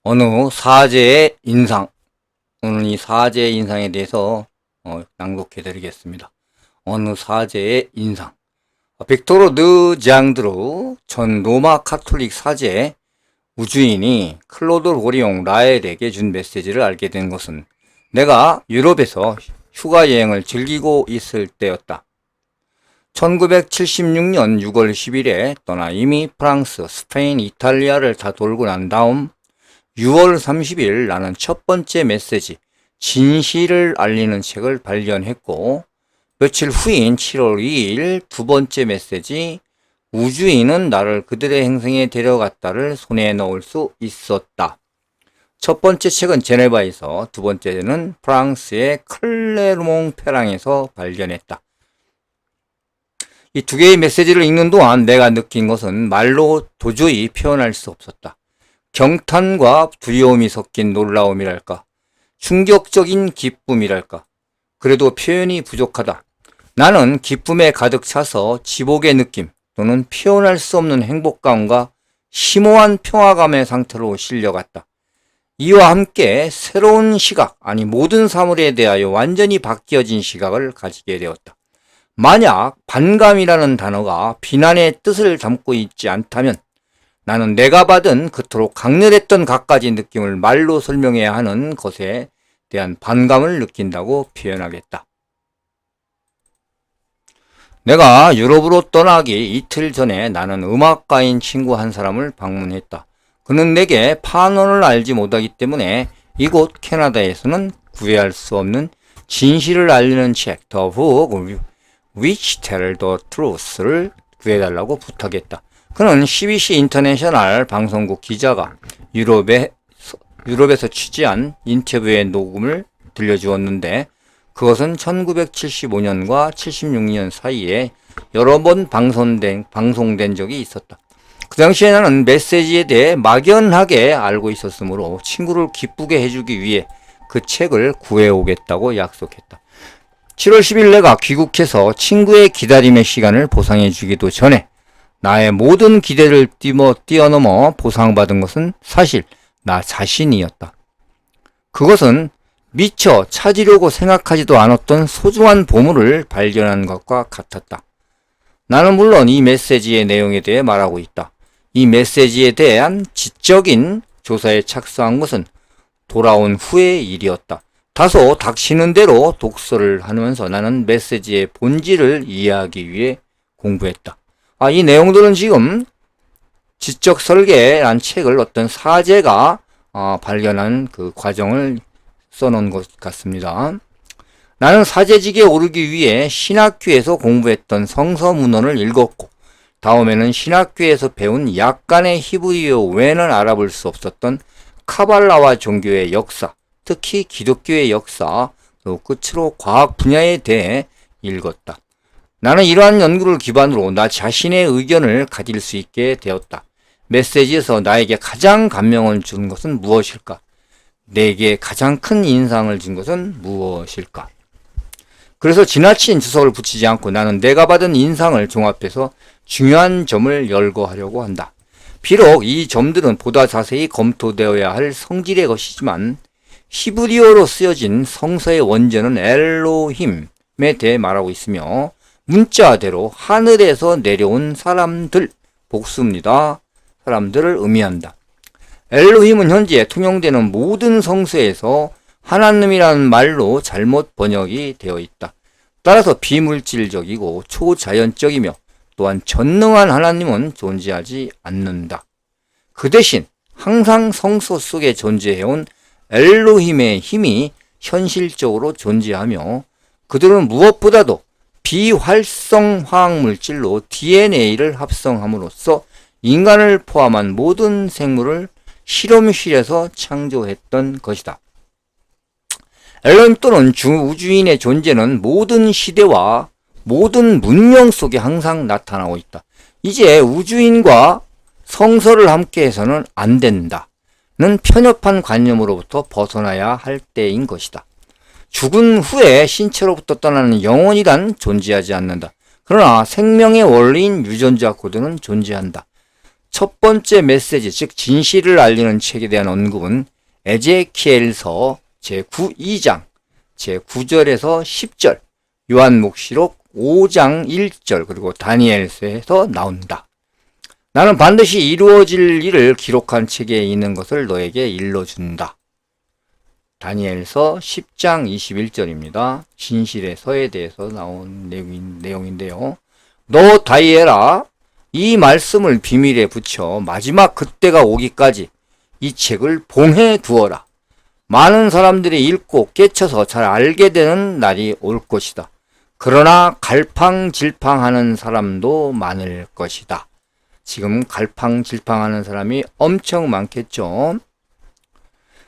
어느 사제의 인상. 오늘 이 사제의 인상에 대해서 낭독해 드리겠습니다. 어느 사제의 인상. 빅토르 드 장드루 전 로마 카톨릭 사제 우주인이 클로드 로리옹 라엘에게 준 메시지를 알게 된 것은 내가 유럽에서 휴가 여행을 즐기고 있을 때였다. 1976년 6월 10일에 떠나 이미 프랑스, 스페인, 이탈리아를 다 돌고 난 다음 6월 30일 나는 첫 번째 메시지 진실을 알리는 책을 발견했고, 며칠 후인 7월 2일 두 번째 메시지 우주인은 나를 그들의 행성에 데려갔다를 손에 넣을 수 있었다. 첫 번째 책은 제네바에서, 두 번째는 프랑스의 클레르몽페랑에서 발견했다. 이 두 개의 메시지를 읽는 동안 내가 느낀 것은 말로 도저히 표현할 수 없었다. 경탄과 두려움이 섞인 놀라움이랄까, 충격적인 기쁨이랄까, 그래도 표현이 부족하다. 나는 기쁨에 가득 차서 지복의 느낌 또는 표현할 수 없는 행복감과 심오한 평화감의 상태로 실려갔다. 이와 함께 새로운 시각, 아니 모든 사물에 대하여 완전히 바뀌어진 시각을 가지게 되었다. 만약 반감이라는 단어가 비난의 뜻을 담고 있지 않다면 나는 내가 받은 그토록 강렬했던 갖가지 느낌을 말로 설명해야 하는 것에 대한 반감을 느낀다고 표현하겠다. 내가 유럽으로 떠나기 이틀 전에 나는 음악가인 친구 한 사람을 방문했다. 그는 내게 판언을 알지 못하기 때문에 이곳 캐나다에서는 구애할 수 없는 진실을 알리는 책 The Book Which Tell the Truth를 구해달라고 부탁했다. 그는 CBC 인터내셔널 방송국 기자가 유럽에서 취재한 인터뷰의 녹음을 들려주었는데, 그것은 1975년과 76년 사이에 여러 번 방송된 적이 있었다. 그 당시에 나는 메시지에 대해 막연하게 알고 있었으므로 친구를 기쁘게 해주기 위해 그 책을 구해오겠다고 약속했다. 7월 10일 내가 귀국해서 친구의 기다림의 시간을 보상해주기도 전에 나의 모든 기대를 뛰어넘어 보상받은 것은 사실 나 자신이었다. 그것은 미처 찾으려고 생각하지도 않았던 소중한 보물을 발견한 것과 같았다. 나는 물론 이 메시지의 내용에 대해 말하고 있다. 이 메시지에 대한 지적인 조사에 착수한 것은 돌아온 후의 일이었다. 다소 닥치는 대로 독서를 하면서 나는 메시지의 본질을 이해하기 위해 공부했다. 이 내용들은 지금 지적 설계란 책을 어떤 사제가 발견한 그 과정을 써놓은 것 같습니다. 나는 사제직에 오르기 위해 신학교에서 공부했던 성서 문헌을 읽었고, 다음에는 신학교에서 배운 약간의 히브리어 외에는 알아볼 수 없었던 카발라와 종교의 역사, 특히 기독교의 역사, 또 끝으로 과학 분야에 대해 읽었다. 나는 이러한 연구를 기반으로 나 자신의 의견을 가질 수 있게 되었다. 메시지에서 나에게 가장 감명을 준 것은 무엇일까? 내게 가장 큰 인상을 준 것은 무엇일까? 그래서 지나친 주석을 붙이지 않고 나는 내가 받은 인상을 종합해서 중요한 점을 열거하려고 한다. 비록 이 점들은 보다 자세히 검토되어야 할 성질의 것이지만 히브리어로 쓰여진 성서의 원제는 엘로힘에 대해 말하고 있으며, 문자대로 하늘에서 내려온 사람들, 복수입니다. 사람들을 의미한다. 엘로힘은 현재 통용되는 모든 성서에서 하나님이라는 말로 잘못 번역이 되어 있다. 따라서 비물질적이고 초자연적이며 또한 전능한 하나님은 존재하지 않는다. 그 대신 항상 성서 속에 존재해온 엘로힘의 힘이 현실적으로 존재하며, 그들은 무엇보다도 비활성 화학물질로 DNA를 합성함으로써 인간을 포함한 모든 생물을 실험실에서 창조했던 것이다. 엘로힘 또는 우주인의 존재는 모든 시대와 모든 문명 속에 항상 나타나고 있다. 이제 우주인과 성서를 함께해서는 안 된다는 편협한 관념으로부터 벗어나야 할 때인 것이다. 죽은 후에 신체로부터 떠나는 영혼이란 존재하지 않는다. 그러나 생명의 원리인 유전자 코드는 존재한다. 첫 번째 메시지, 즉 진실을 알리는 책에 대한 언급은 에제키엘서 제9장 제9절에서 10절, 요한묵시록 5장 1절, 그리고 다니엘서에서 나온다. 나는 반드시 이루어질 일을 기록한 책에 있는 것을 너에게 일러준다. 다니엘서 10장 21절입니다. 진실의 서에 대해서 나온 내용인데요. 너 다니엘아, 이 말씀을 비밀에 붙여 마지막 그때가 오기까지 이 책을 봉해 두어라. 많은 사람들이 읽고 깨쳐서 잘 알게 되는 날이 올 것이다. 그러나 갈팡질팡하는 사람도 많을 것이다. 지금 갈팡질팡하는 사람이 엄청 많겠죠.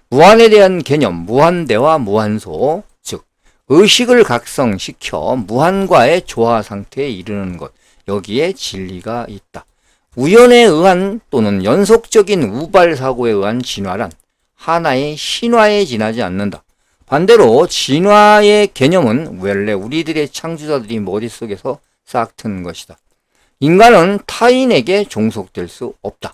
무한에 대한 개념, 무한대와 무한소, 즉 의식을 각성시켜 무한과의 조화 상태에 이르는 것, 여기에 진리가 있다. 우연에 의한 또는 연속적인 우발사고에 의한 진화란 하나의 신화에 지나지 않는다. 반대로 진화의 개념은 원래 우리들의 창조자들이 머릿속에서 싹튼 것이다. 인간은 타인에게 종속될 수 없다.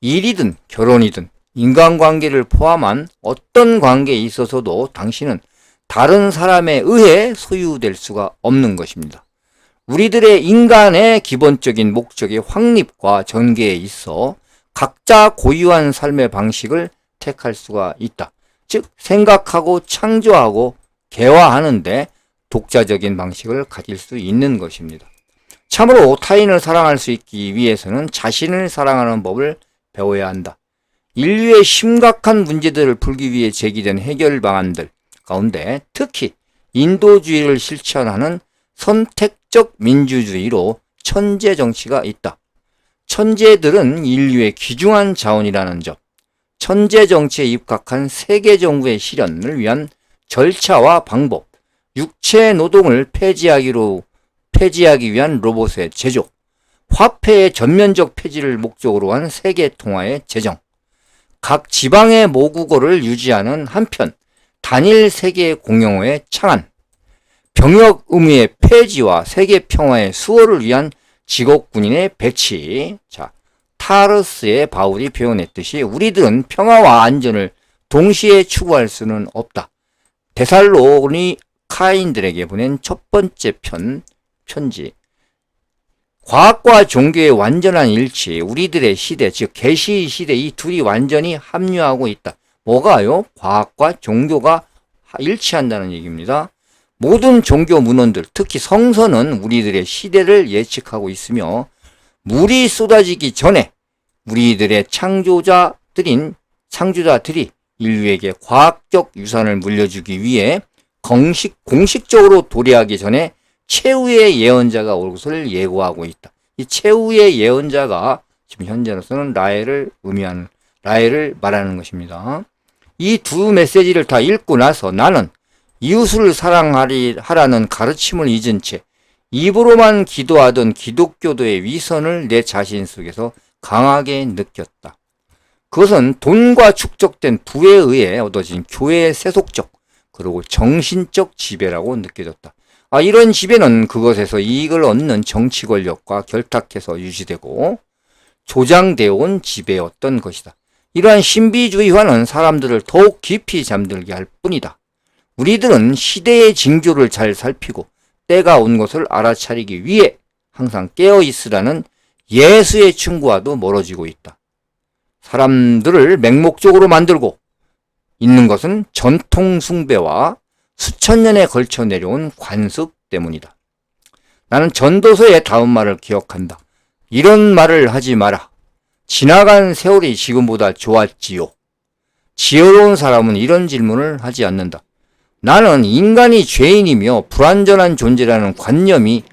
일이든 결혼이든 인간관계를 포함한 어떤 관계에 있어서도 당신은 다른 사람에 의해 소유될 수가 없는 것입니다. 우리들의 인간의 기본적인 목적이 확립과 전개에 있어 각자 고유한 삶의 방식을 택할 수가 있다. 즉 생각하고 창조하고 개화하는데 독자적인 방식을 가질 수 있는 것입니다. 참으로 타인을 사랑할 수 있기 위해서는 자신을 사랑하는 법을 배워야 한다. 인류의 심각한 문제들을 풀기 위해 제기된 해결 방안들 가운데 특히 인도주의를 실천하는 선택적 민주주의로 천재 정치가 있다. 천재들은 인류의 귀중한 자원이라는 점, 천재 정치에 입각한 세계 정부의 실현을 위한 절차와 방법, 육체 노동을 폐지하기 위한 로봇의 제조, 화폐의 전면적 폐지를 목적으로 한 세계 통화의 제정, 각 지방의 모국어를 유지하는 한편 단일 세계 공용어의 창안, 병역 의무의 폐지와 세계 평화의 수호를 위한 직업군인의 배치. 자, 타르스의 바울이 표현했듯이 우리들은 평화와 안전을 동시에 추구할 수는 없다. 데살로니가인들에게 보낸 첫 번째 편지. 과학과 종교의 완전한 일치, 우리들의 시대, 즉 계시 시대, 이 둘이 완전히 합류하고 있다. 뭐가요? 과학과 종교가 일치한다는 얘기입니다. 모든 종교 문헌들, 특히 성서는 우리들의 시대를 예측하고 있으며 물이 쏟아지기 전에 우리들의 창조자들이 인류에게 과학적 유산을 물려주기 위해 공식적으로 도래하기 전에 최후의 예언자가 올 것을 예고하고 있다. 이 최후의 예언자가 지금 현재로서는 라헬을 말하는 것입니다. 이 두 메시지를 다 읽고 나서 나는 이웃을 사랑하라는 가르침을 잊은 채 입으로만 기도하던 기독교도의 위선을 내 자신 속에서 강하게 느꼈다. 그것은 돈과 축적된 부에 의해 얻어진 교회의 세속적 그리고 정신적 지배라고 느껴졌다. 이런 지배는 그것에서 이익을 얻는 정치 권력과 결탁해서 유지되고 조장되어 온 지배였던 것이다. 이러한 신비주의화는 사람들을 더욱 깊이 잠들게 할 뿐이다. 우리들은 시대의 징조를 잘 살피고 때가 온 것을 알아차리기 위해 항상 깨어있으라는 예수의 충고와도 멀어지고 있다. 사람들을 맹목적으로 만들고 있는 것은 전통 숭배와 수천 년에 걸쳐 내려온 관습 때문이다. 나는 전도서의 다음 말을 기억한다. 이런 말을 하지 마라. 지나간 세월이 지금보다 좋았지요. 지혜로운 사람은 이런 질문을 하지 않는다. 나는 인간이 죄인이며 불완전한 존재라는 관념이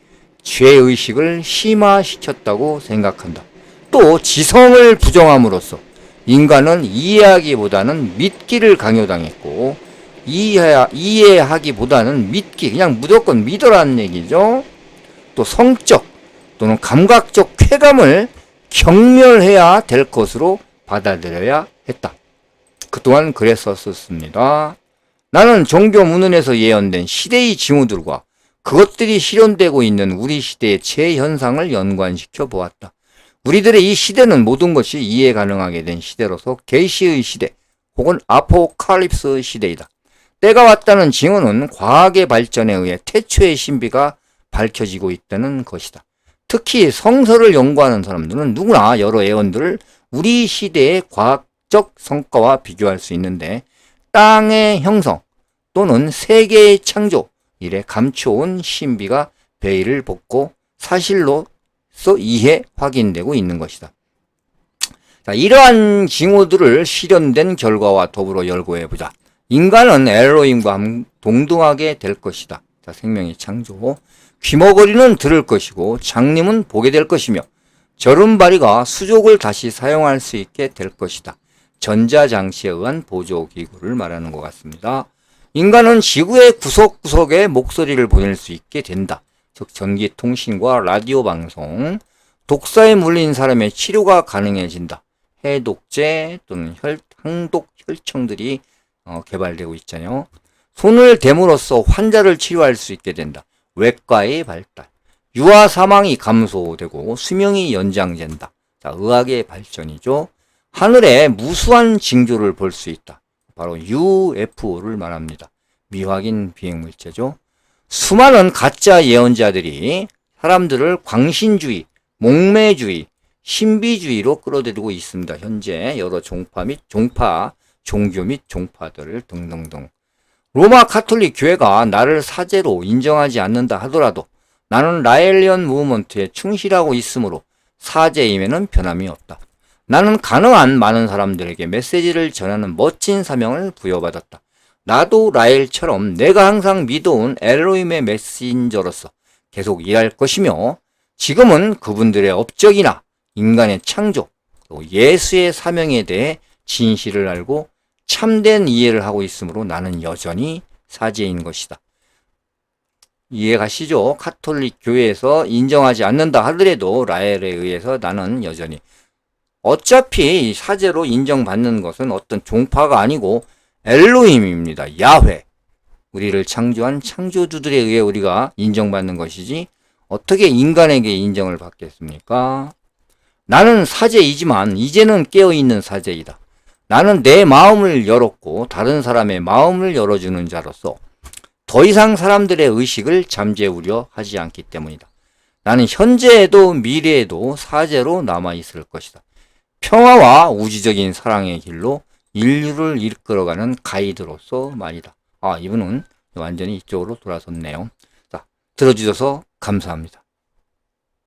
죄의식을 심화시켰다고 생각한다. 또 지성을 부정함으로써 인간은 이해하기보다는 믿기를 강요당했고 이해하기보다는 믿기, 그냥 무조건 믿으라는 얘기죠. 또 성적 또는 감각적 쾌감을 경멸해야 될 것으로 받아들여야 했다. 그동안 그랬었습니다. 나는 종교 문헌에서 예언된 시대의 징후들과 그것들이 실현되고 있는 우리 시대의 재현상을 연관시켜 보았다. 우리들의 이 시대는 모든 것이 이해 가능하게 된 시대로서 계시의 시대 혹은 아포칼립스 시대이다. 때가 왔다는 징후는 과학의 발전에 의해 태초의 신비가 밝혀지고 있다는 것이다. 특히 성서를 연구하는 사람들은 누구나 여러 예언들을 우리 시대의 과학적 성과와 비교할 수 있는데 땅의 형성 또는 세계의 창조 이래 감춰온 신비가 베일을 벗고 사실로서 이해 확인되고 있는 것이다. 자, 이러한 징후들을 실현된 결과와 더불어 열거해보자. 인간은 엘로힘과 동등하게 될 것이다. 자, 생명의 창조. 귀머거리는 들을 것이고 장님은 보게 될 것이며 저른바리가 수족을 다시 사용할 수 있게 될 것이다. 전자장치에 의한 보조기구를 말하는 것 같습니다. 인간은 지구의 구석구석에 목소리를 보낼 수 있게 된다. 즉 전기통신과 라디오 방송, 독사에 물린 사람의 치료가 가능해진다. 해독제 또는 항독 혈청들이 개발되고 있잖아요. 손을 댐으로써 환자를 치료할 수 있게 된다. 외과의 발달, 유아 사망이 감소되고 수명이 연장된다. 자, 의학의 발전이죠. 하늘에 무수한 징조를 볼 수 있다. 바로 UFO를 말합니다. 미확인 비행물체죠. 수많은 가짜 예언자들이 사람들을 광신주의, 목매주의, 신비주의로 끌어들이고 있습니다. 현재 여러 종교 및 종파들 등등등. 로마 카톨릭 교회가 나를 사제로 인정하지 않는다 하더라도 나는 라엘리언 무브먼트에 충실하고 있으므로 사제임에는 변함이 없다. 나는 가능한 많은 사람들에게 메시지를 전하는 멋진 사명을 부여받았다. 나도 라엘처럼 내가 항상 믿어온 엘로힘의 메신저로서 계속 일할 것이며 지금은 그분들의 업적이나 인간의 창조, 또 예수의 사명에 대해 진실을 알고 참된 이해를 하고 있으므로 나는 여전히 사제인 것이다. 이해가시죠? 카톨릭 교회에서 인정하지 않는다 하더라도 라엘에 의해서 나는 여전히 어차피 사제로 인정받는 것은 어떤 종파가 아니고 엘로힘입니다. 야훼. 우리를 창조한 창조주들에 의해 우리가 인정받는 것이지 어떻게 인간에게 인정을 받겠습니까? 나는 사제이지만 이제는 깨어있는 사제이다. 나는 내 마음을 열었고 다른 사람의 마음을 열어주는 자로서 더 이상 사람들의 의식을 잠재우려 하지 않기 때문이다. 나는 현재에도 미래에도 사제로 남아있을 것이다. 평화와 우주적인 사랑의 길로 인류를 이끌어가는 가이드로서 말이다. 이분은 완전히 이쪽으로 돌아섰네요. 자, 들어주셔서 감사합니다.